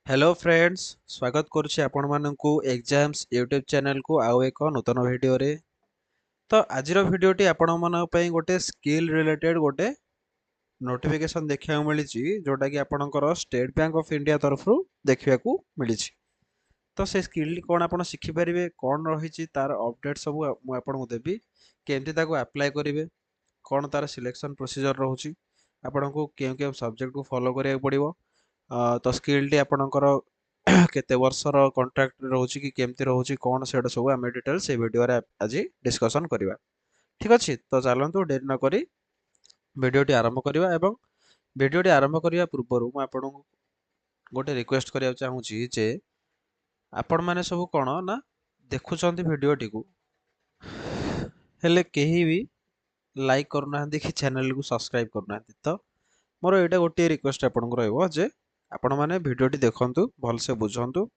Hello friends स्वागत करुच्ची आपण मानकु exams YouTube channel को आउ एक नूतन वीडियो रे। तो आज वीडियोटी आपण मन पई गोटे स्किल रिलेटेड गोटे नोटिफिकेशन देखिया मिली जोटा कि आपणकर स्टेट बैंक ऑफ इंडिया तरफ देखिया मिली। तो से स्किल कौन आप शिखिपारे कौन रही तार अपडेट सब मुझे देवी केमती अप्लाई करेंगे कौन तार सिलेक्शन प्रोसीजर रोचे आपन को केउ केउ सब्जेक्ट को फॉलो करिया पड़िवो। तो स्किल टी आपणकर केते वर्षर कॉन्ट्रैक्ट रोचे कि केमती रोचे कौन से सब आम डिटेल से वीडियो रे आज डिस्कशन करवा। ठीक अच्छे तो चलतु डेरी न करी वीडियोटी आरंभ करवा एवं वीडियोटी आरंभ करने पूर्व मुझे गोटे रिक्वेस्ट करने चाहूँगी जे आपण मैंने सब कौन ना देखुं वीडियोटी को हेले कहीं भी लाइक करूना कि चैनल को सब्सक्राइब करना। तो मोर यहाँ गोटे रिक्वेस्ट आपको रे आपण मैंने वीडियोटी देखु भलसे बुझंतु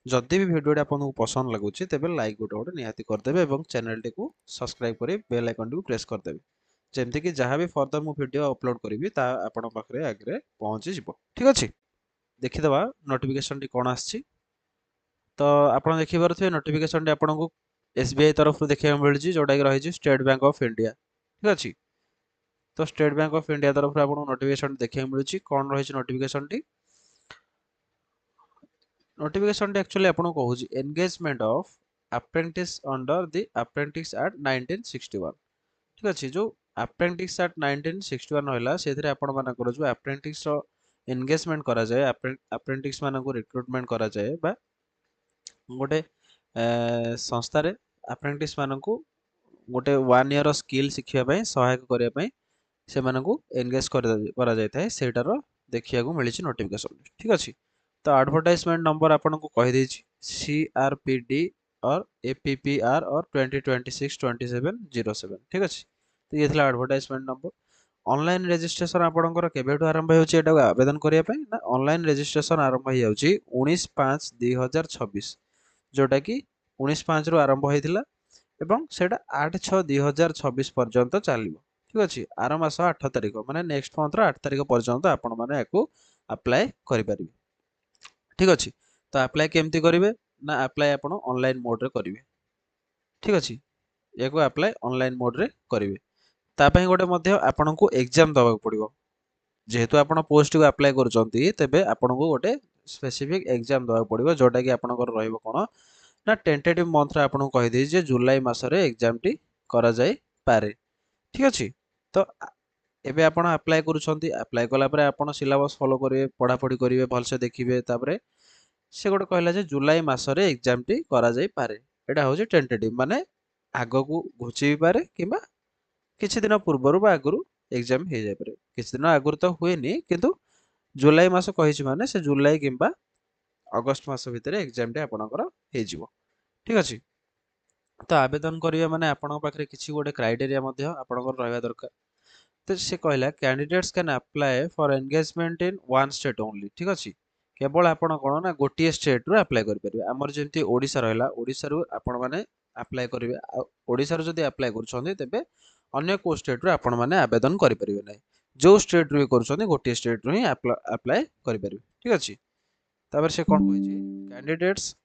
जदि भी वीडियोटी आपको पसंद लगुच तेज लाइक गोटे गोटे निहाती करदेवे और चैनल टी को सब्सक्राइब कर बेल आइकन टी प्रेस करदेवे जमती कि जहाँ भी फर्दर मु वीडियो अपलोड करी ता आपण पाखे आगे पहुँची जीव। ठीक अच्छे देखीदे नोटिफिकेशन टी कौन आसी। तो आप देखिपे नोटिफिकेशन टी आपको एसबीआई तरफ देखा मिली जोटा कि रही स्टेट बैंक ऑफ इंडिया। ठीक अच्छे तो स्टेट बैंक ऑफ इंडिया तरफ आपको नोटिफिकेशन देखा मिली कौन रही notification T. Notification T actually आपको कहूँ engagement of apprentice under the apprentice act 1961। ठीक अच्छे जो अप्रेंटिस एक्ट 1961 रहा से आपण मानकर जो अप्रेंटिस एंगेजमेंट करा जाए अप्रेंटिस मान रिक्रुटमेंट करा जाए बा गोटे संस्था रे अप्रेंटिस मानकु गोटे 1 ईयर स्किल शिखिया सहायक करने से एंगेज करा जाए सेटार देखिया मिली नोटिफिकेशन। ठीक अच्छे तो एडवर्टाइजमेंट नंबर आपको कहीदे CRPD और APPR और 2026-2707। ठीक अच्छे तो ये एडवर्टाइजमेंट नंबर। ऑनलाइन रजिस्ट्रेशन आपंकर केवेठू आरंभ होता आवेदन करने ना ऑनलाइन रजिस्ट्रेशन आरंभ हो 19/5/2026 जोटा कि 19/5 रु आरंभ होता एवं सेटा 8/6/2026 पर्यंत चलो। ठीक अच्छे आर मास 8 तारिख माने नेक्स्ट मंथ 8 तारिख पर्यंत आपण मैंने अप्लाई करेंगे। ठीक अच्छे तो अप्लाई केमती करेंगे ना अप्लाई आप ऑनलाइन मोड रे करेंगे। ठीक अच्छे या अप्लाई ऑनलाइन मोड रे करेंगे तापाई गोटे आपन को एग्जाम दवा पड़ो जेहेतु आप पोस्ट को अप्लाई करेंगे आपन को गोटे स्पेसिफिक एग्जाम दवा पड़ो जोटा कि आपंकर कौन ना टेंटेटिव मंथ रे आपन कहीदे जुलाई मसरे एग्जाम टी करा जाई पारे। ठीक अच्छे तो एबे आपण अप्लाई करूछंती अप्लाई कला परे आपण सिलेबस फॉलो करिवे पढ़ापढ़ी करिवे भलसे देखिवे तापरे से गोटे कहला जे जुलाई मासरे एग्जाम टी करा जाई पारे। एटा होजे टेंटेटिव माने आगो को घुची भी पारे किबा किछि दिन पूर्वरु बा आगुरु एग्जाम हो जाय पारे किछि दिन आगुरु तो हुएनी किंतु जुलाई मास कहिछि माने से जुलाई किबा अगस्त मास भितर एग्जाम टी आपणकर हे जिवो। ठीक अछि तो आवेदन करिवे माने आपणक पाखरे किछि गोटे क्राइटेरिया मध्ये आपणकर रहबा दरकार। तो से कहला candidates can apply for engagement in one state only. ठीक अच्छे केवल आपण कौन ना गोटे स्टेट रू अप्लाई करेंगे आमर जमी ओडिशा रहा ओडिशा रू आपण मैंने अप्लाई करेंगे ओडिशा रू जदि अप्लाई करुछंती तेबे अन्य को स्टेट रू आपण मैंने आवेदन करेंगे ना जो स्टेट रू कर गोटे स्टेट रू ही अप्लाई करेंगे। ठीक अच्छे तापर से कौन कही candidates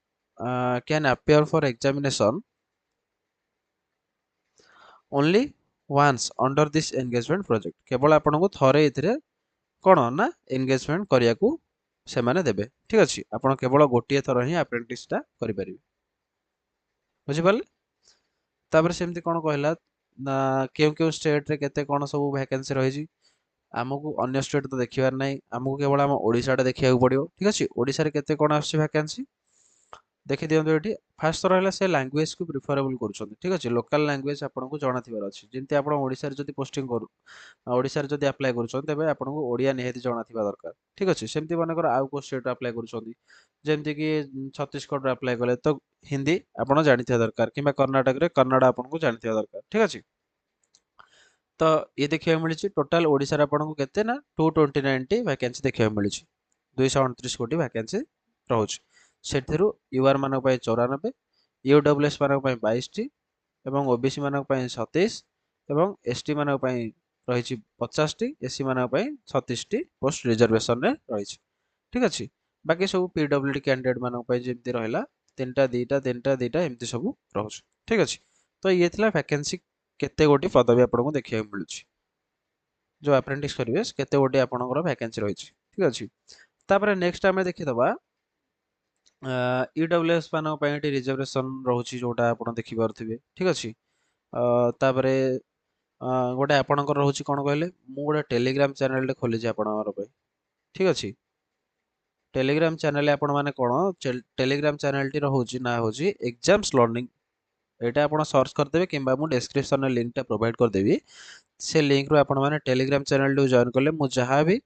can appear for examination only once under this engagement project केवल आपन को थरे इथिरे कौन ना एंगेजमेंट करिया को से माने देबे। ठीक अच्छे आपन केवल गोटे थर ही अप्रेंटिस टा करि परिबे बुझि पाले। तापर सेमती कौन कहला ना केउ केउ स्टेट रे केते कौन सब वैकेंसी रही आमको अन्य स्टेट तो देखिबार नाही आमको केवल आम ओडिशा टा देखिया पड़ियो। ठीक अच्छे ओडिशा रे केते कौन आसी वैकेंसी देखि दियंतु एठी फास्ट तो रहला से लैंग्वेज को प्रिफरेबल करूछंती। ठीक अच्छे लोकल लैंग्वेज आपन को जाना थिबार अछि जेंति आपन ओडिसा रे जदि पोस्टिंग करू ओडिसा रे जदि अप्लाई करूछंती तबे आपन को ओडिया निहाती जाना थिबा दरकार। ठीक अच्छे सेमती मानकर आउ को स्टेट अप्लाई करूछंती जेमति कि छत्तीसगढ़ रे अप्लाई कले तो हिंदी आपन जानि थिबा दरकार किबा कर्नाटक रे कन्नड़ आपन को जानि थिबा दरकार। ठीक अच्छे तो ये देखिया मिली टोटाल ओडिसा रे आपन को केते ना 229 टी वैकेंसी देखिया मिली 229 कोटी वैकेंसी रहुछि सेथिरु यूआर मानक पय 94 यूडब्ल्यूएस मानक पय 22 टी एवं ओबीसी मानक पय 27 एवं एसटी मानक पय रहिछि 50 टी एससी मानक पय 36 टी पोस्ट रिजर्वेशन रे रहिछि। ठीक अछि बाकी सब पीडब्ल्यूडी कैंडिडेट मानक जमी रहा 3टा 2टा 3टा 2टा एमती सब रोचे ठीक अच्छे। तो ये थी वैकेंसी केते गोटी पदवी आपको देखा मिलूँ जो अप्रेंटिस करेंगे केते गोटी आपंकर वैकेंसी रही ठीक अच्छे। तापर नेक्स्ट आम देखीदबा ईडब्ल्यूएस मानक रिजर्वेशन रोचे जोटा आप देखिपे ठीक अच्छे। तापर गोटे आपणकर रोचे कौन कहले मु गोटे टेलीग्राम चैनल खोली आपणकर ठीक अच्छे। टेलीग्राम चैनल आपण मैंने कौन टेलीग्राम चैनल टी रोचे ना हूँ एग्जाम्स लर्निंग यहाँ आप सर्च करदे कि डिस्क्रिप्शन में लिंक टा प्रोवाइड करदेवी से लिंक रू आपण मैंने टेलीग्राम चैनल टी जॉइन कले मुझे जहाँ भी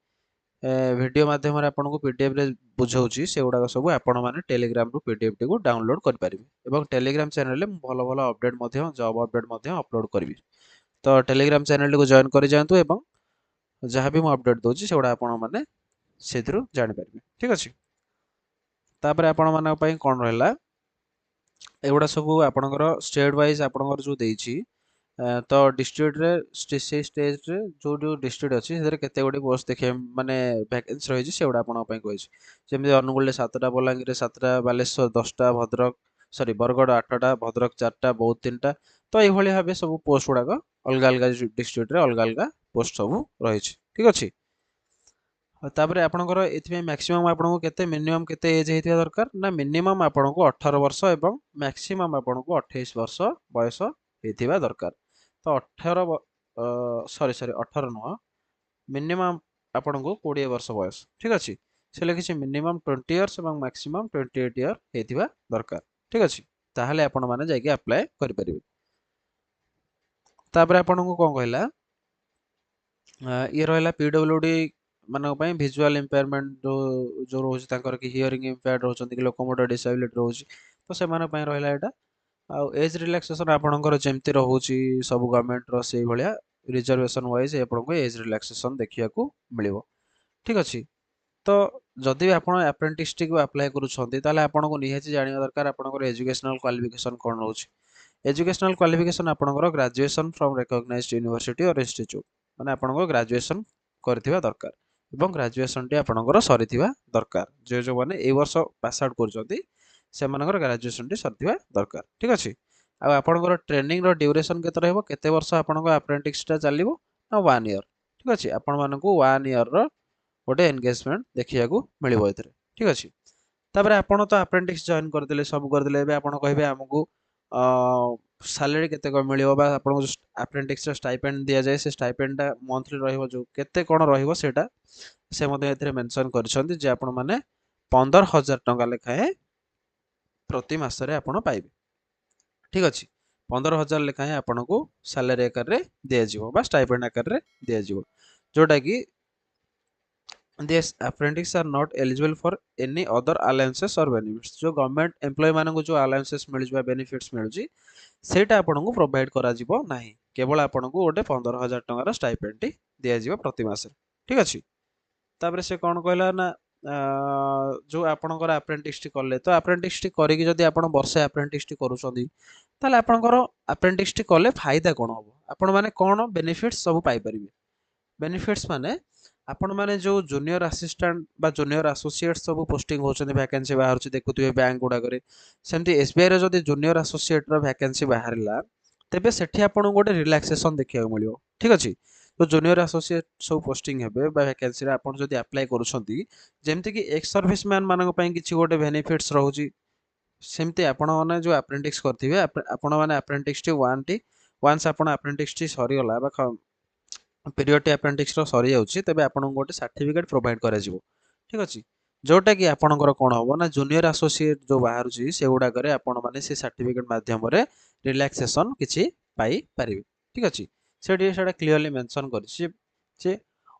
वीडियो माध्यम आपको पीडीएफ रे बुझाऊँगी से गुड़ाक सब आपण मैंने टेलीग्राम रू पीडीएफ टी को डाउनलोड करेंगे टेलीग्राम चैनल में भल भल अपडेट जॉब अपडेट अपलोड करी। तो टेलीग्राम चैनल टी को जॉइन कर जातु जहाँ भी मुझे अपडेट दूसरी से गुड़ा आपण मैंने से जानीपारे ठीक अच्छे। तापर आपण मान कौन रहा एगुड़ा सब आपणकर स्टेट वाइज आपणकर जो देछि तो डिस्ट्रिक्ट रे से स्टेज रे जो जो डिस्ट्रिक्ट अच्छी से केते गोटी पोस्ट देखिए माने वैकेंसी रही से गुड़ा आपण कही जमी अनुगुल 7टा बलांगीर 7टा बालेश्वर 10टा भद्रक सॉरी बरगढ़ 8टा भद्रक 4टा बौद्ध 3टा। तो ये भाव सब पोस्ट गुड़ाक अलग अलग डिस्ट्रिक्ट रे अलग अलग पोस्ट सब रही ठीक अच्छे। तापर आपणकर ये मैक्सिमम आपको केते मिनिमम केते एज होता दरकार ना मिनिमम आपको 18 वर्ष एवं मैक्सिमम आपको 28 वर्ष बयस होता दरकार। तो 18 सॉरी सॉरी 18 नुह मिनिमम आपको 20 वर्ष बयस ठीक अच्छे। से लिखी मिनिमम 20 इयर्स और मैक्सिमम 28 इयर होता दरकार ठीक अच्छे। ताहले आपण माने जाके अप्लाई करि परिबे। तापर आपको कौन कहला ये रहा पीडब्ल्यूडी मानक विजुअल इम्पेयरमेंट जो रोचे कि हियरिंग इम्पेयर्ड रोचे कि लोकोमोटर डिसेबिलिटी रोचे तो से रहा यहाँ आउ एज रिलैक्सेशन आपणकर जमती रोचे सब गवर्नमेंट रो भाया रिजर्वेशन वाइज आपको एज रिलैक्सेशन देखा मिल ठीक अच्छे। तो जदि भी आप अप्रेंटिस टी अप्लाई करूँ निहाती जाना दरकार आपंकर एजुकेशनल क्वालिफिकेशन कौन रोचे। एजुकेशनल क्वालिफिकेशन आपंकर ग्रेजुएशन फ्रॉम रिकॉग्नाइज्ड यूनिवर्सिटी और इंस्टीट्यूट माने आपंकर ग्रेजुएशन करथिबा दरकार एवं ग्रेजुएशन टी आपंकर सरीथिबा दरकार जो जो माने ए वर्ष पास आउट करजोंती से मानकर ग्रेजुएशन टी सरीथिबा दरकार ठीक अछि। आ आपंकर ट्रेनिंग रो ड्यूरेशन केते रहबो केते वर्ष आपंकर अप्रेंटिस टा चलिबो ना 1 ईयर ठीक अछि। आपण मानकू 1 ईयर रो गोटे एंगेजमेंट देखिया को मिलिबो एतरे ठीक अछि। तापर आपण तो अप्रेंटिस जॉइन करदेले सब करदेले एबे आपण कहबे हमकू सैलरी केते को मिलिबो बा आपण अप्रेंटिस रो स्टाइपेंड दिया जाए से स्टाइपेंड टा मंथली रहइबो जो केते कोन रहइबो सेटा से मते एतरे मेंशन करछन्ती जे आपण माने 15,000 टंका लेखाए प्रति मासरे आपण पाइबे ठीक अछि। 15,000 लेखाए आपण को सैलरी आकार रे दिया जिवो बा स्टाइपेंड आकार रे दिया जिवो जोटा कि These apprentices are not eligible for any other allowances or benefits जो गवर्नमेंट एम्प्लॉय मानक जो allowances मिल बेनिफिट्स मिलुची सेटा आपनको प्रोवाइड करा जिवो नाही केवल आपनको गोटे 15,000 टंकार स्टाइपेंड टी दिया जिवो प्रति मास ठीक अछि। तापर से कौन कहला ना जो आपणकर अप्रेंटिस टी कले तो अप्रेंटिस टी करिक जदि आपण वर्षे अप्रेंटिस टी करूछंदी ताले आपणकर अप्रेंटिस टी कले फायदा कोन हो आपण माने कोन बेनिफिट्स सब पाई परिबे। बेनिफिट्स माने आपण माने जो जूनियर असिस्टेंट बा जूनियर एसोसिएट सब पोस्टिंग होचंदी वैकेंसी बाहर देखुथिबे बैंक गुडा करे सेमती एसबीआई रे जदि जूनियर एसोसिएट रो वैकेंसी बाहरला तेबे सेठी आपण गोटे रिलैक्सेशन देखिया मिलियो ठीक अछि। तो जूनियर एसोसिएट सब पोस्टिंग हेबे बा वैकेंसी रे आपण जदि अप्लाई करूछंती जेमति कि एक्स सर्विसमैन मानक पई किछि गोटे बेनिफिट्स रहउची सेमती आपण माने जो अप्रेंटिस करथिबे आपण माने अप्रेंटिस टी 1 टी वंस आपण अप्रेंटिस टी सरी गला बा पीरियड टी अप्रेंटिस रो सरी जाउची तबे आपण गोटे सर्टिफिकेट प्रोवाइड करा जिवो ठीक अछि। जोटा कि आपणकर कोन होबो ना जूनियर एसोसिएट जो बाहरुची से गुडा करे आपण माने से सर्टिफिकेट माध्यम रे रिलैक्सेशन किछि पाई परिबे ठीक अछि। सेटा क्लियरली मेंशन करछि जे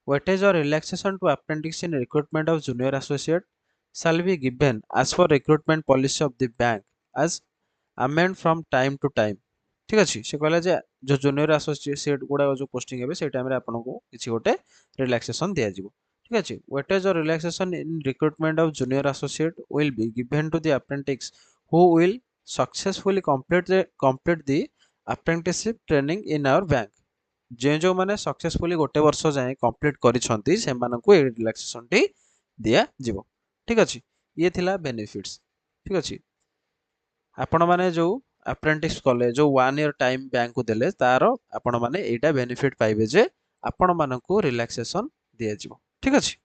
वेटेज और relaxation to apprentice in recruitment of junior associate shall be given as per recruitment policy of the bank as amend from time to time ठीक अछि। से कहला जे जो जूनियर एसोसिएट गुडा जो पोस्टिंग हेबे से टाइम रे आपनको किछि गोटे रिलैक्सेशन दिया जिवो ठीक अछि। वेटेज और relaxation in recruitment of junior associate will be given to the apprentice who will successfully complete the apprenticeship training in our bank जे जो माने सक्सेसफुली गोटे वर्ष जाए कंप्लीट करिसंती से मानकू ए रिलैक्सेशन टी दिया जिवो ठीक अछि। ये थिला बेनिफिट्स ठीक अछि आपण माने जो अप्रेंटिस कले जो 1 ईयर टाइम बैंक को देले तार आपण माने एटा बेनिफिट पाइबे जे आपण मानकू रिलैक्सेशन दिया जिवो ठीक अछि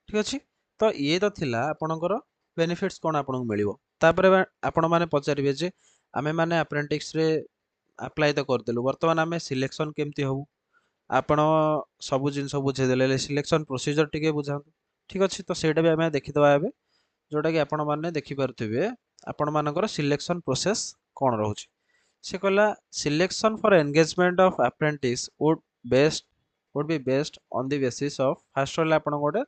ठीक अछि तो ये तो थिला आपणकर बेनिफिट्स कोन आपन मिलिवो तापर आपण माने पचारिबे जे आमे माने अप्रेंटिस रे अप्लाई तो कर देलु वर्तमान आमे सिलेक्शन केमती होबु आपण सब जिन सब बुझे देले सिलेक्शन प्रोसीजर टिके बुझांतु ठीक अछि तो सेटा भी आमे देखि दबा एबे जोटा कि आपण माने देखि पारुथिबे आपण मानकर सिलेक्शन प्रोसेस कोन रहउची से कहला selection for engagement of apprentice would be based on the basis of first वाला आपण गोटे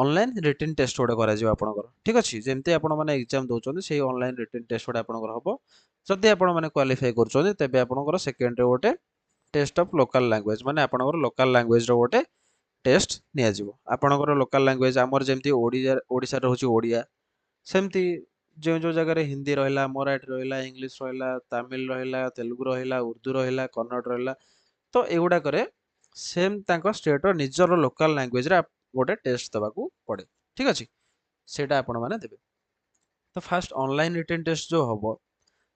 ऑनलाइन रिटन टेस्ट गोटे करा जिवो आपणकर ठीक अछि जेमते आपण माने एग्जाम दोचोंती सेही ऑनलाइन रिटन टेस्ट गोटे आपणकर हबो जदि आपण माने क्वालिफाई करचोंती तेबे आपणकर सेकेंड रे गोटे टेस्ट ऑफ लोकल लैंग्वेज माने आपणकर लोकल लैंग्वेज रो गोटे टेस्ट निया जिवो आपणकर लोकल लैंग्वेज हमर जेमती ओडिसा रहउची ओडिया सेमती जो जो जगह रे हिंदी रहला मराठी रहला इंग्लिश रहला तमिल रहला तेलुगु रहला उर्दू रहला कन्नड़ रहला तो एगुडा करे सेम तांको स्टेट रो निजर लोकल लैंग्वेज रे गोटे टेस्ट दबाकू पड़े ठीक अछि सेटा आपण माने देबे तो फास्ट ऑनलाइन रिटन टेस्ट जो हबो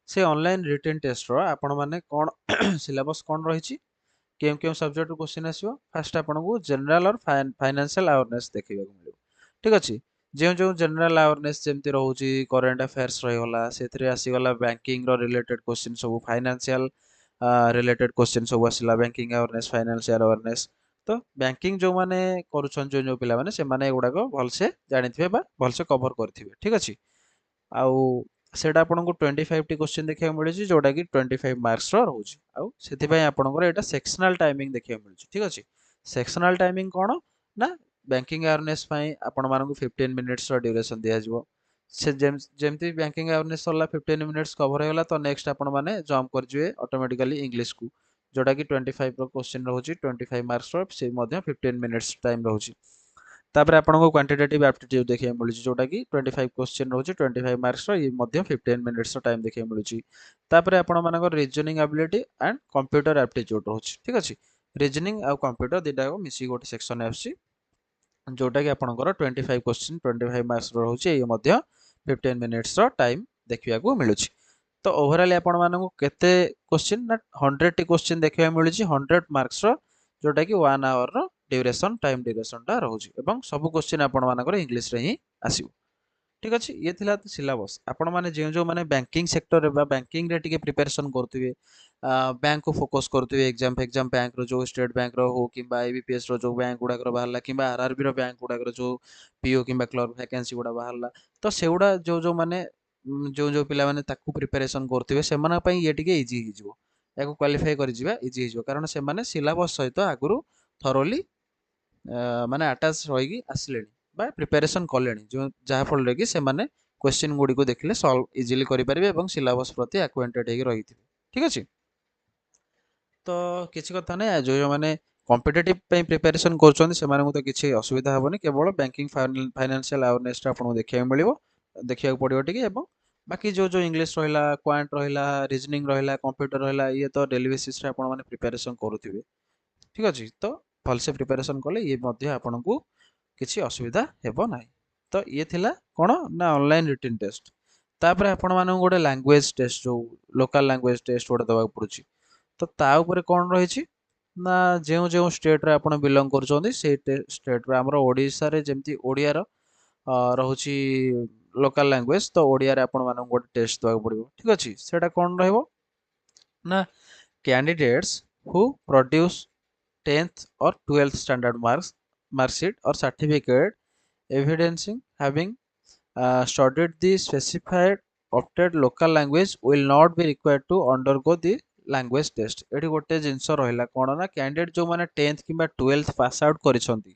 से ऑनलाइन रिटन टेस्ट रो आपण माने कोन सिलेबस कोन रहिची केम केम सब्जेक्ट क्वेश्चन आसीबो फास्ट आपनको जनरल और फाइनेंशियल अवेयरनेस देखिबा को मिलिबो ठीक अछि जे जो जनरल अवेयरनेस जेमति रहउची करंट अफेयर्स रहिगला सेथरे आसीगला बैंकिंग रो रिलेटेड क्वेश्चन सब फाइनेंशियल रिलेटेड क्वेश्चन सब आसिला बैंकिंग अवेयरनेस फाइनेंशियल अवेयरनेस तो बैंकिंग जो माने करूछन जो पिला माने से माने एगुडा को भलसे जानिथिबे बा भलसे कवर करथिबे ठीक अछि आउ सेटा आपनको 25 टी क्वेश्चन देखिया मिलुची जोटा कि 25 मार्क्स रो रहउची आउ सेति पय आपनकर एटा सेक्शनल टाइमिंग देखिया मिलुची ठीक अछि सेक्शनल टाइमिंग कोन ना बैंकिंग अवेयरनेस पय आपण मानकु 15 मिनिट्स रो ड्यूरेशन दिया जिवो से जेमती बैंकिंग अवेयरनेस सरला 15 मिनिट्स कवर होगला तो नेक्स्ट आपण माने जंप कर जिवे ऑटोमेटिकली इंग्लिश को जोटा कि 25 रो क्वेश्चन रहउची 25 मार्क्स रो से मध्य 15 मिनिट्स टाइम रहउची तापर आपनको क्वांटिटेटिव एप्टीट्यूड देखिया मिलुची जोटा कि 25 क्वेश्चन रहउची 25 मार्क्स रो ये मध्य 15 मिनिट्स रो टाइम देखिया मिलुची तापर आपण मानकर reasoning ability and computer aptitude रहउची ठीक अछि रीजनिंग आ कंप्यूटर दिटा को मिसी गोटे सेक्शन आसी जोटा कि आपणकर 25 क्वेश्चन 25 मार्क्स रहउची ये मध्य 15 मिनिट्स रो टाइम देखिया को मिलुची तो ओवरऑल आपण मानकु केते क्वेश्चन ना 100 टी क्वेश्चन देखिया मिलुची 100 मार्क्स रो जोटा कि 1 आवर रो ड्यूरेशन टाइम ड्यूरेशन टा रहउची एवं सब क्वेश्चन आपण मानकर इंग्लिश रे ही आसीबो ठीक अछि ये थिला सिलेबस आपण माने जे जो माने बैंकिंग सेक्टर रे बा बैंकिंग रे टिके प्रिपरेशन करथिबे बैंक को फोकस करथिबे एग्जाम बैंक रो जो स्टेट बैंक रो हो किबा आईबीपीएस रो जो बैंक गुडा रो बाहरला किबा आरआरबी रो बैंक गुडा रो जो पीओ किबा क्लर्क वैकेंसी गुडा बाहरला तो सेउडा जो माने जो पिला माने ताकू प्रिपरेशन करथिबे सेमाना पई ये टिके इजी हि जिवो याको क्वालिफाई करि जिबा इजी हि जिवो कारण से माने सिलेबस सहित आगुरु थरोली माने अटैच होइगी आसलेनी बा प्रिपरेशन कलेनी जो जहा फल रे कि से माने क्वेश्चन गुडी को देखले सॉल्व इजीली करि परिबे एवं सिलेबस प्रति एक्वेंटेड हेगी रहिथिबे ठीक अछि तो किछि कथा नै जो जो माने कॉम्पिटिटिव पे प्रिपरेशन करछन से माने तो किछि असुविधा हबोनी केवल बैंकिंग फाइनेंशियल अवेयरनेस टा आपन देखिया मिलिबो देखिया पड़िबो टिके एवं बाकी जो इंग्लिश रहिला क्वांट रहिला रीजनिंग रहिला कंप्यूटर रहिला ये तो डेली बेसिस रे आपन माने प्रिपरेशन करूथिबे ठीक अछि तो भलसे प्रिपरेशन कले ये मध्ये आपनकू किछि असुविधा हेबो नाही तो ये थिला कोन ना ऑनलाइन रिटन टेस्ट तापर आपण मानन गोटे लैंग्वेज टेस्ट जो लोकल लैंग्वेज टेस्ट गोटे दबाक पड़ुची तो ता ऊपर कोन रहिछि ना जो स्टेट रे आपण बिलोंग करछोंती से स्टेट रे हमर ओडिसा रे जेमती ओडिया रो रहुची लोकल लैंग्वेज तो ओडिया रे आपण मानन गोटे टेस्ट दबाक पड़िबो ठीक अछि सेटा कोन रहइबो ना candidates who produce 10th or 12th standard mark sheet or certificate evidencing having studied the specified opted local language will not be required to undergo the language test एठी गोटे जिंस रहिला कोन ना कैंडिडेट जो माने 10th किबा 12th पास आउट करिसंती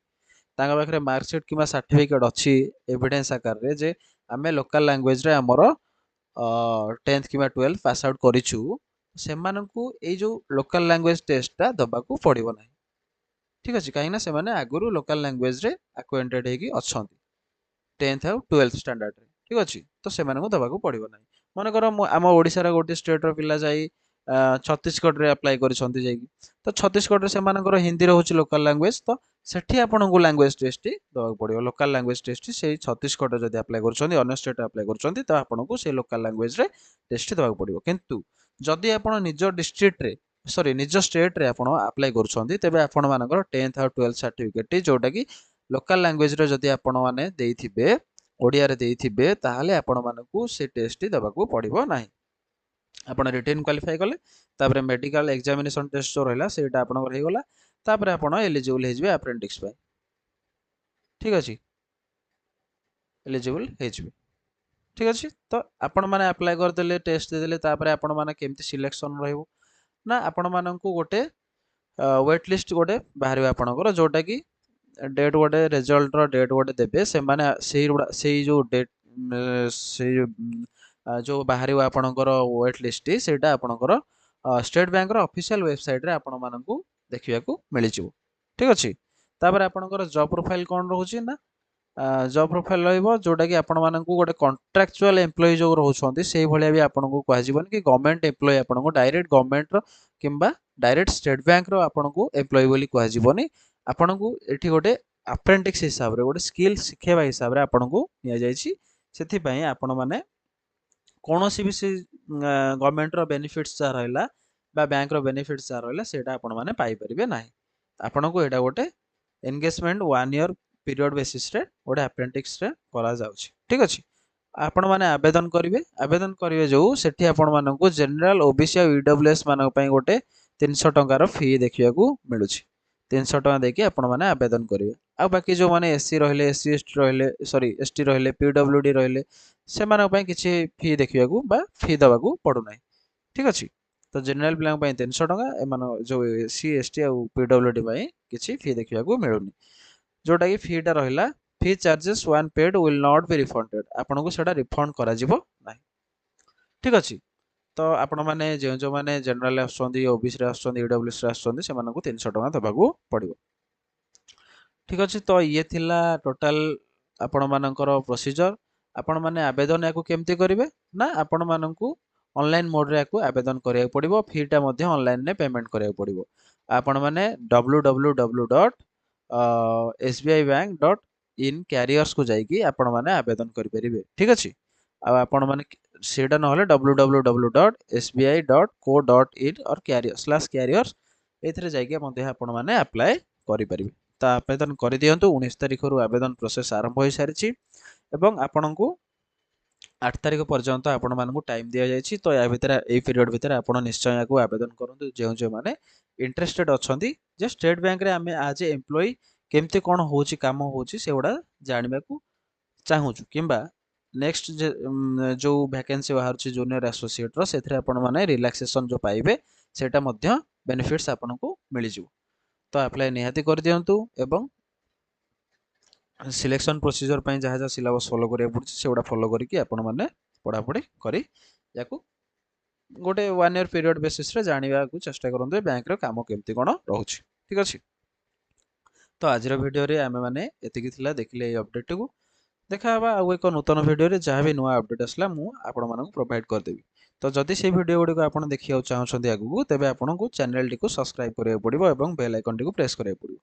तांगा पाखरे marksheet किबा certificate अछि evidence आकार रे जे आमे लोकल लैंग्वेज रे हमरो 10th किबा 12th पास आउट करिछु सेमानंकु ए जो लोकल लैंग्वेज टेस्ट टा दबाकू पड़िबो नाही ठीक अछि काहे ना से माने आगुरु लोकल लैंग्वेज रे एक्वेंटेड हेकी अछंती 10th आउ 12th स्टैंडर्ड रे ठीक अछि तो सेमानंकु दबाकू पड़िबो नाही मन कर आम ओडिसा रे गोटे स्टेट रो पिला जाई ଛତିଶଗଡ଼ରେ ଆପ୍ଲାଏ କରିଛନ୍ତି ଯାଇକି। ତ ଛତିଶଗଡ଼ରେ ସେମାନଙ୍କର ହିନ୍ଦୀ ରହୁଛି ଲୋକାଲ୍ ଲାଙ୍ଗୁଏଜ୍। ତ ସେଠି ଆପଣଙ୍କୁ ଲାଙ୍ଗୁଏଜ୍ ଟେଷ୍ଟ ଦେବାକୁ ପଡ଼ିବ। ଲୋକାଲ୍ ଲାଙ୍ଗୁଏଜ୍ ଟେଷ୍ଟ ସେଇ ଛତିଶଗଡ଼ରେ ଯଦି ଆପ୍ଲାଏ କରୁଛନ୍ତି, ଅନ୍ୟ ଷ୍ଟେଟ୍ରେ ଆପ୍ଲାଏ କରୁଛନ୍ତି, ତ ଆପଣଙ୍କୁ ସେଇ ଲୋକାଲ୍ ଲାଙ୍ଗୁଏଜ୍ରେ ଟେଷ୍ଟ ଦେବାକୁ ପଡ଼ିବ। କିନ୍ତୁ ଯଦି ଆପଣ ନିଜ ଡିଷ୍ଟ୍ରିକ୍ଟରେ ନିଜ ଷ୍ଟେଟ୍ରେ ଆପଣ ଆପ୍ଲାଏ କରୁଛନ୍ତି, ତେବେ ଆପଣମାନଙ୍କର 10th ଆଉ 12th ସାର୍ଟିଫିକେଟ୍ ଯୋଉଟାକି ଲୋକାଲ୍ ଲାଙ୍ଗୁଏଜ୍ରେ ଯଦି ଆପଣମାନେ ଦେଇଥିବେ, ଓଡ଼ିଆରେ ଦେଇଥିବେ, ତାହେଲେ ଆପଣମାନଙ୍କୁ ସେ ଟେଷ୍ଟଟି ଦେବାକୁ ପଡ଼ିବ ନାହିଁ। ଆପଣ ରିଟେନ୍ କ୍ୱାଲିଫାଏ କଲେ, ତାପରେ ମେଡ଼ିକାଲ ଏକ୍ଜାମିନେସନ୍ ଟେଷ୍ଟ ଯେଉଁ ରହିଲା ସେଇଟା ଆପଣଙ୍କର ହେଇଗଲା, ତାପରେ ଆପଣ ଏଲିଜିବୁଲ୍ ହେଇଯିବେ ଆପ୍ରେଣ୍ଟିସ୍ ପାଇଁ। ଠିକ୍ ଅଛି, ଏଲିଜିବୁଲ୍ ହେଇଯିବେ। ଠିକ୍ ଅଛି, ତ ଆପଣମାନେ ଆପ୍ଲାଏ କରିଦେଲେ, ଟେଷ୍ଟ ଦେଇଦେଲେ, ତାପରେ ଆପଣମାନେ କେମିତି ସିଲେକ୍ସନ୍ ରହିବ ନା ଆପଣମାନଙ୍କୁ ଗୋଟେ ୱେଟ୍ ଲିଷ୍ଟ ଗୋଟେ ବାହାରିବ ଆପଣଙ୍କର, ଯୋଉଟାକି ଡେଟ୍ ଗୋଟେ ରେଜଲ୍ଟର ଡେଟ୍ ଗୋଟେ ଦେବେ ସେମାନେ। ସେଇ ଯେଉଁ ଡେଟ୍ ସେଇ ଯେଉଁ ବାହାରିବ ଆପଣଙ୍କର ୱେଟ୍ ଲିଷ୍ଟ, ସେଇଟା ଆପଣଙ୍କର ଷ୍ଟେଟ୍ ବ୍ୟାଙ୍କର ଅଫିସିଆଲ ୱେବସାଇଟ୍ରେ ଆପଣମାନଙ୍କୁ ଦେଖିବାକୁ ମିଳିଯିବ। ଠିକ୍ ଅଛି, ତାପରେ ଆପଣଙ୍କର ଜବ୍ ପ୍ରୋଫାଇଲ୍ କ'ଣ ରହୁଛି ନା ଜବ୍ ପ୍ରୋଫାଇଲ୍ ରହିବ ଯୋଉଟାକି ଆପଣମାନଙ୍କୁ ଗୋଟେ କଣ୍ଟ୍ରାକ୍ଚୁଆଲ୍ ଏମ୍ପ୍ଲୟି ଯେଉଁ ରହୁଛନ୍ତି ସେଇଭଳିଆ ବି ଆପଣଙ୍କୁ କୁହାଯିବନି କି ଗଭର୍ଣ୍ଣମେଣ୍ଟ ଏମ୍ପ୍ଲୟି ଆପଣଙ୍କୁ ଡାଇରେକ୍ଟ ଗଭର୍ଣ୍ଣମେଣ୍ଟର କିମ୍ବା ଡାଇରେକ୍ଟ ଷ୍ଟେଟ୍ ବ୍ୟାଙ୍କର ଆପଣଙ୍କୁ ଏମ୍ପ୍ଲୟି ବୋଲି କୁହାଯିବନି। ଆପଣଙ୍କୁ ଏଠି ଗୋଟେ ଆପ୍ରେଣ୍ଟିକ୍ସ ହିସାବରେ ଗୋଟେ ସ୍କିଲ୍ ଶିଖାଇବା ହିସାବରେ ଆପଣଙ୍କୁ ନିଆଯାଇଛି। ସେଥିପାଇଁ ଆପଣମାନେ କୌଣସି ବି ସେ ଗଭର୍ଣ୍ଣମେଣ୍ଟର ବେନିଫିଟ୍ସ ଯାହା ରହିଲା ବା ବ୍ୟାଙ୍କର ବେନିଫିଟ୍ସ ଯାହା ରହିଲା ସେଇଟା ଆପଣମାନେ ପାଇପାରିବେ ନାହିଁ। ଆପଣଙ୍କୁ ଏଇଟା ଗୋଟେ ଏନଗେଜମେଣ୍ଟ 1 ଇୟର ପିରିୟଡ଼ ବେସିସ୍ରେ ଗୋଟେ ଆପ୍ରେଣ୍ଟିକ୍ସରେ କରାଯାଉଛି। ଠିକ୍ ଅଛି, ଆପଣମାନେ ଆବେଦନ କରିବେ ଯେଉଁ ସେଠି ଆପଣମାନଙ୍କୁ ଜେନେରାଲ OBC ଆଉ EWS ମାନଙ୍କ ପାଇଁ ଗୋଟେ 300 ଟଙ୍କାର ଫି ଦେଖିବାକୁ ମିଳୁଛି। 300 ଟଙ୍କା ଦେଇକି ଆପଣମାନେ ଆବେଦନ କରିବେ। ଆଉ ବାକି ଯେଉଁମାନେ SC ରହିଲେ, SC ରହିଲେ, ST ରହିଲେ, PWD ରହିଲେ, ସେମାନଙ୍କ ପାଇଁ କିଛି ଫି ଦେଖିବାକୁ ବା ଫି ଦେବାକୁ ପଡ଼ୁନାହିଁ। ଠିକ୍ ଅଛି, ତ ଜେନେରାଲ ପିଲାଙ୍କ ପାଇଁ 300 ଟଙ୍କା, ଏମାନଙ୍କ ଯେଉଁ SC ST ଆଉ PWD ପାଇଁ କିଛି ଫି ଦେଖିବାକୁ ମିଳୁନି। ଯୋଉଟାକି ଫିଟା ରହିଲା fee charges once paid will not be refunded, ଆପଣଙ୍କୁ ସେଇଟା ରିଫଣ୍ଡ କରାଯିବ ନାହିଁ। ଠିକ୍ ଅଛି, ତ ଆପଣମାନେ ଯେଉଁମାନେ ଜେନେରାଲରେ ଆସୁଛନ୍ତି, OBCରେ ଆସୁଛନ୍ତି, EWSରେ ଆସୁଛନ୍ତି, ସେମାନଙ୍କୁ 300 ଟଙ୍କା ଦେବାକୁ ପଡ଼ିବ। ଠିକ୍ ଅଛି, ତ ଇଏ ଥିଲା ଟୋଟାଲ ଆପଣମାନଙ୍କର ପ୍ରୋସିଜର। ଆପଣମାନେ ଆବେଦନ ୟାକୁ କେମିତି କରିବେ ନା ଆପଣମାନଙ୍କୁ ଅନଲାଇନ୍ ମୋଡ଼ରେ ୟାକୁ ଆବେଦନ କରିବାକୁ ପଡ଼ିବ। ଫିଟା ମଧ୍ୟ ଅନଲାଇନ୍ରେ ପେମେଣ୍ଟ କରିବାକୁ ପଡ଼ିବ। ଆପଣମାନେ www.sbibank.in କ୍ୟାରିୟର୍ସକୁ ଯାଇକି ଆପଣମାନେ ଆବେଦନ କରିପାରିବେ। ଠିକ୍ ଅଛି, ଆଉ ଆପଣମାନେ ସେଇଟା ନହେଲେ www.sbi.co.in or careers ଏଥିରେ ଯାଇକି ମଧ୍ୟ ଆପଣମାନେ ଆପ୍ଲାଏ କରିପାରିବେ। ତ ଆବେଦନ କରିଦିଅନ୍ତୁ। 19 ତାରିଖରୁ ଆବେଦନ ପ୍ରୋସେସ୍ ଆରମ୍ଭ ହୋଇସାରିଛି ଏବଂ ଆପଣଙ୍କୁ 8 ତାରିଖ ପର୍ଯ୍ୟନ୍ତ ଆପଣମାନଙ୍କୁ ଟାଇମ୍ ଦିଆଯାଇଛି। ତ ୟା ଭିତରେ ଏଇ ପିରିୟଡ଼ ଭିତରେ ଆପଣ ନିଶ୍ଚୟ ୟାକୁ ଆବେଦନ କରନ୍ତୁ, ଯେଉଁମାନେ ଇଣ୍ଟରେଷ୍ଟେଡ୍ ଅଛନ୍ତି ଯେ ଷ୍ଟେଟ୍ ବ୍ୟାଙ୍କରେ ଆମେ ଆଜ୍ ଏ ଏମ୍ପ୍ଲୟି କେମିତି କ'ଣ ହେଉଛି କାମ ହେଉଛି ସେଗୁଡ଼ା ଜାଣିବାକୁ ଚାହୁଁଛୁ, କିମ୍ବା ନେକ୍ସଟ ଯେଉଁ ଭ୍ୟାକେନ୍ସି ବାହାରୁଛି ଜୁନିୟର ଆସୋସିଏଟ୍ର ସେଥିରେ ଆପଣମାନେ ରିଲାକ୍ସେସନ୍ ଯେଉଁ ପାଇବେ ସେଇଟା ମଧ୍ୟ ବେନିଫିଟ୍ସ ଆପଣଙ୍କୁ ମିଳିଯିବ। ତ ଆପ୍ଲାଏ ନିହାତି କରିଦିଅନ୍ତୁ ଏବଂ ସିଲେକ୍ସନ୍ ପ୍ରୋସିଜର ପାଇଁ ଯାହା ଯାହା ସିଲାବସ୍ ଫଲୋ କରିବାକୁ ପଡ଼ୁଛି ସେଗୁଡ଼ା ଫଲୋ କରିକି ଆପଣମାନେ ପଢ଼ାପଢ଼ି କରି ୟାକୁ ଗୋଟେ 1 ଇୟର ପିରିୟଡ଼ ବେସିସ୍ରେ ଜାଣିବାକୁ ଚେଷ୍ଟା କରନ୍ତୁ ଏ ବ୍ୟାଙ୍କର କାମ କେମିତି କ'ଣ ରହୁଛି। ଠିକ୍ ଅଛି, ତ ଆଜିର ଭିଡ଼ିଓରେ ଆମେମାନେ ଏତିକି ଥିଲା, ଦେଖିଲେ ଏଇ ଅପଡ଼େଟ୍ଟିକୁ। ଦେଖା ହେବା ଆଉ ଏକ ନୂତନ ଭିଡ଼ିଓରେ, ଯାହା ବି ନୂଆ ଅପଡ଼େଟ୍ ଆସିଲା ମୁଁ ଆପଣମାନଙ୍କୁ ପ୍ରୋଭାଇଡ଼ କରିଦେବି। ତ ଯଦି ସେଇ ଭିଡ଼ିଓ ଗୁଡ଼ିକ ଆପଣ ଦେଖିବାକୁ ଚାହୁଁଛନ୍ତି ଆଗକୁ, ତେବେ ଆପଣଙ୍କୁ ଚ୍ୟାନେଲଟିକୁ ସବସ୍କ୍ରାଇବ୍ କରିବାକୁ ପଡ଼ିବ ଏବଂ ବେଲ୍ ଆଇକନ୍ଟିକୁ ପ୍ରେସ୍ କରିବାକୁ ପଡ଼ିବ।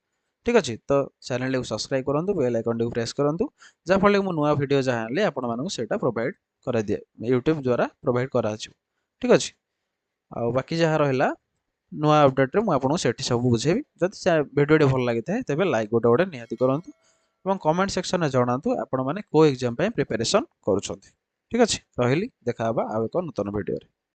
ଠିକ୍ ଅଛି, ତ ଚ୍ୟାନେଲଟିକୁ ସବସ୍କ୍ରାଇବ୍ କରନ୍ତୁ, ବେଲ୍ ଆଇକନ୍ଟିକୁ ପ୍ରେସ୍ କରନ୍ତୁ, ଯାହାଫଳରେ ମୁଁ ନୂଆ ଭିଡ଼ିଓ ଯାହା ଆଣିଲେ ଆପଣମାନଙ୍କୁ ସେଇଟା ପ୍ରୋଭାଇଡ଼ କରାଦିଏ, ୟୁଟ୍ୟୁବ୍ ଦ୍ୱାରା ପ୍ରୋଭାଇଡ଼ କରାଯିବ। ଠିକ୍ ଅଛି, ଆଉ ବାକି ଯାହା ରହିଲା ନୂଆ ଅପଡ଼େଟ୍ରେ ମୁଁ ଆପଣଙ୍କୁ ସେଠି ସବୁ ବୁଝେଇବି। ଯଦି ଭିଡ଼ିଓଟି ଭଲ ଲାଗିଥାଏ ତେବେ ଲାଇକ୍ ଗୋଟେ ନିହାତି କରନ୍ତୁ ଏବଂ କମେଣ୍ଟ ସେକ୍ସନରେ ଜଣାନ୍ତୁ ଆପଣମାନେ କେଉଁ ଏକ୍ଜାମ୍ ପାଇଁ ପ୍ରିପାରେସନ୍ କରୁଛନ୍ତି। ଠିକ୍ ଅଛି, ରହିଲି, ଦେଖା ହେବା ଆଉ ଏକ ନୂତନ ଭିଡ଼ିଓରେ।